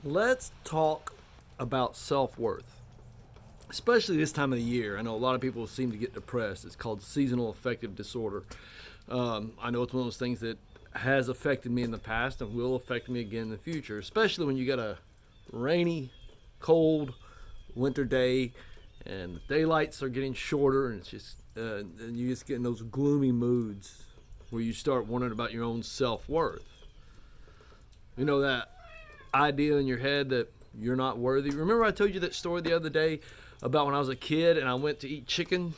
Let's talk about self worth, especially this time of the year. I know a lot of people seem to get depressed. It's called seasonal affective disorder. I know it's one of those things that has affected me in the past and will affect me again in the future, especially when you got a rainy, cold winter day and the daylights are getting shorter and it's just and you just get in those gloomy moods where you start wondering about your own self-worth. You know that idea in your head that you're not worthy. Remember I told you that story the other day about when I was a kid and I went to eat chicken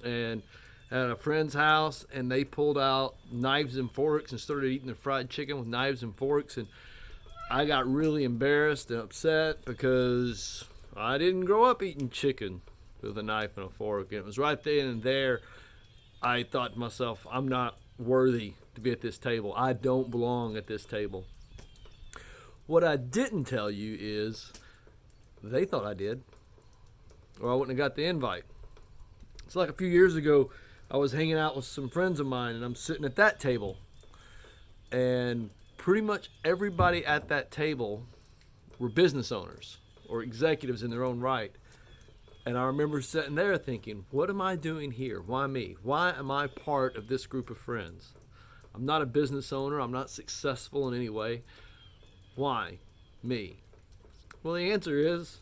and at a friend's house and they pulled out knives and forks and started eating the fried chicken with knives and forks, and I got really embarrassed and upset because I didn't grow up eating chicken with a knife and a fork. And it was right then and there I thought to myself, I'm not worthy to be at this table. I don't belong at this table. What I didn't tell you is they thought I did, or I wouldn't have got the invite. It's like a few years ago, I was hanging out with some friends of mine, and I'm sitting at that table, and pretty much everybody at that table were business owners or executives in their own right. And I remember sitting there thinking, what am I doing here? Why me? Why am I part of this group of friends? I'm not a business owner. I'm not successful in any way. Why me? Well, the answer is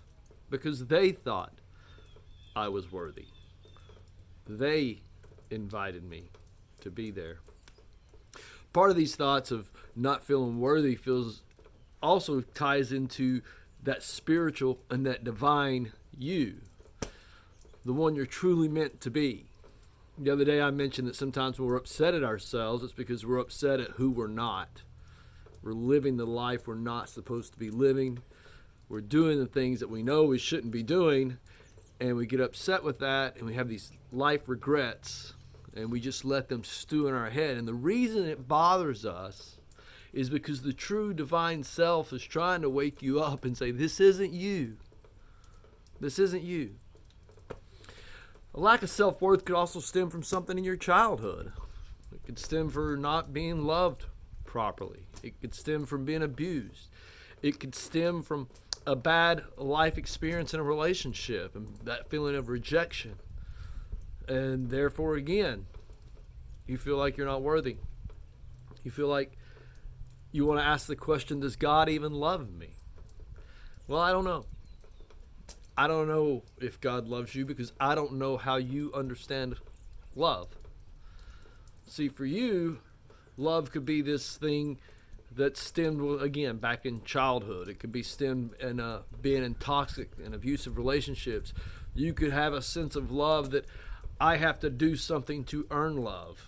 because they thought I was worthy. They invited me to be there. Part of these thoughts of not feeling worthy feels also ties into that spiritual and that divine you, the one you're truly meant to be. The other day I mentioned that sometimes when we're upset at ourselves, it's because we're upset at who we're not. We're living the life we're not supposed to be living. We're doing the things that we know we shouldn't be doing, and we get upset with that, and we have these life regrets, and we just let them stew in our head. And the reason it bothers us is because the true divine self is trying to wake you up and say, this isn't you. This isn't you. A lack of self-worth could also stem from something in your childhood. It could stem from not being loved properly. It could stem from being abused. It could stem from a bad life experience in a relationship and that feeling of rejection. And therefore, again, you feel like you're not worthy. You feel like you want to ask the question, does God even love me? Well, I don't know. I don't know if God loves you because I don't know how you understand love. See, for you, love could be this thing that stemmed, again, back in childhood. It could be stemmed in being in toxic and abusive relationships. You could have a sense of love that I have to do something to earn love.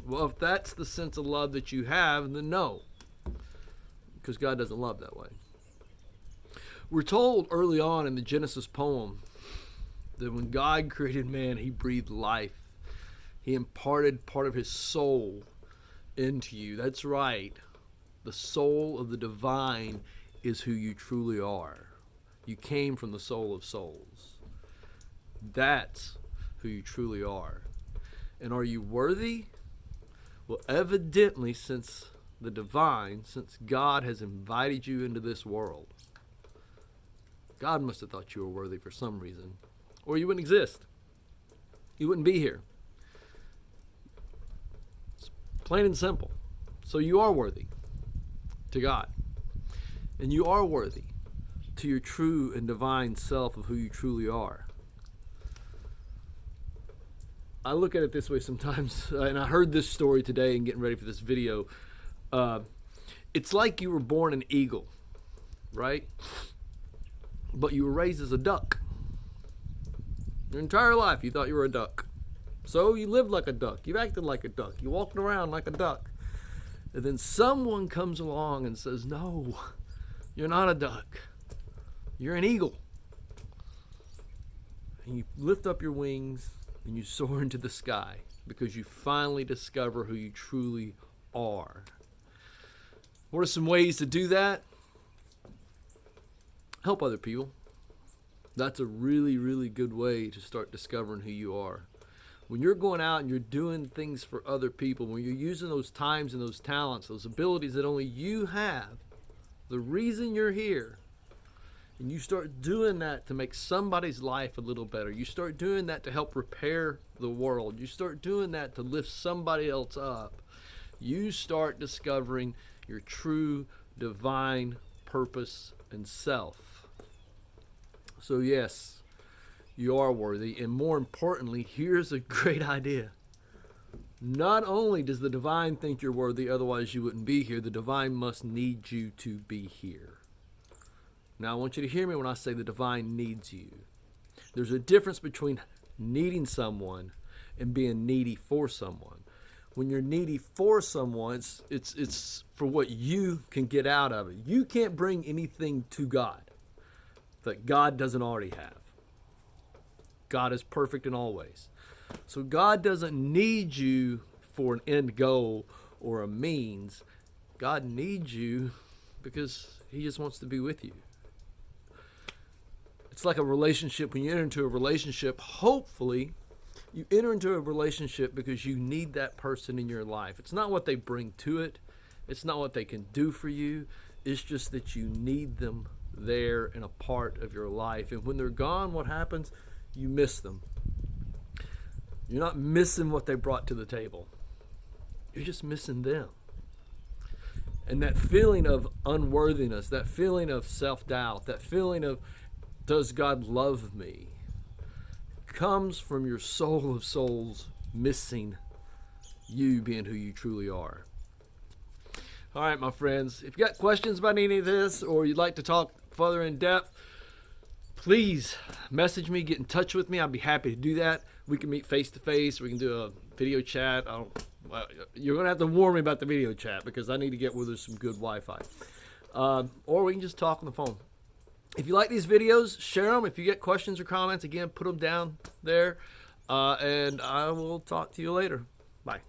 Well, if that's the sense of love that you have, then no, because God doesn't love that way. We're told early on in the Genesis poem that when God created man, he breathed life. He imparted part of his soul into you. That's right. The soul of the divine is who you truly are. You came from the soul of souls. That's who you truly are. And are you worthy? Well, evidently, since the divine, since God has invited you into this world, God must have thought you were worthy for some reason, or you wouldn't exist. You wouldn't be here. It's plain and simple. So you are worthy to God. And you are worthy to your true and divine self of who you truly are. I look at it this way sometimes, and I heard this story today in getting ready for this video. It's like you were born an eagle, right? But you were raised as a duck. Your entire life you thought you were a duck. So you lived like a duck. You acted like a duck. You walked around like a duck. And then someone comes along and says, no, you're not a duck. You're an eagle. And you lift up your wings and you soar into the sky because you finally discover who you truly are. What are some ways to do that? Help other people. That's a really, really good way to start discovering who you are. When you're going out and you're doing things for other people, when you're using those times and those talents, those abilities that only you have, the reason you're here, and you start doing that to make somebody's life a little better, you start doing that to help repair the world, you start doing that to lift somebody else up, you start discovering your true divine purpose and self. So yes, you are worthy, and more importantly, here's a great idea. Not only does the divine think you're worthy, otherwise you wouldn't be here, the divine must need you to be here. Now I want you to hear me when I say the divine needs you. There's a difference between needing someone and being needy for someone. When you're needy for someone, it's for what you can get out of it. You can't bring anything to God that God doesn't already have. God is perfect in all ways. So God doesn't need you for an end goal or a means. God needs you because he just wants to be with you. It's like a relationship. When you enter into a relationship, hopefully you enter into a relationship because you need that person in your life. It's not what they bring to it. It's not what they can do for you. It's just that you need them there and a part of your life. And when they're gone, what happens? You miss them. You're not missing what they brought to the table. You're just missing them. And that feeling of unworthiness, that feeling of self-doubt, that feeling of, does God love me, comes from your soul of souls missing you being who you truly are. All right, my friends, if you got questions about any of this or you'd like to talk further in depth, please message me, get in touch with me. I'd be happy to do that. We can meet face to face. We can do a video chat. You're going to have to warn me about the video chat because I need to get where there's some good Wi-Fi. Or we can just talk on the phone. If you like these videos, share them. If you get questions or comments, again, put them down there. And I will talk to you later. Bye.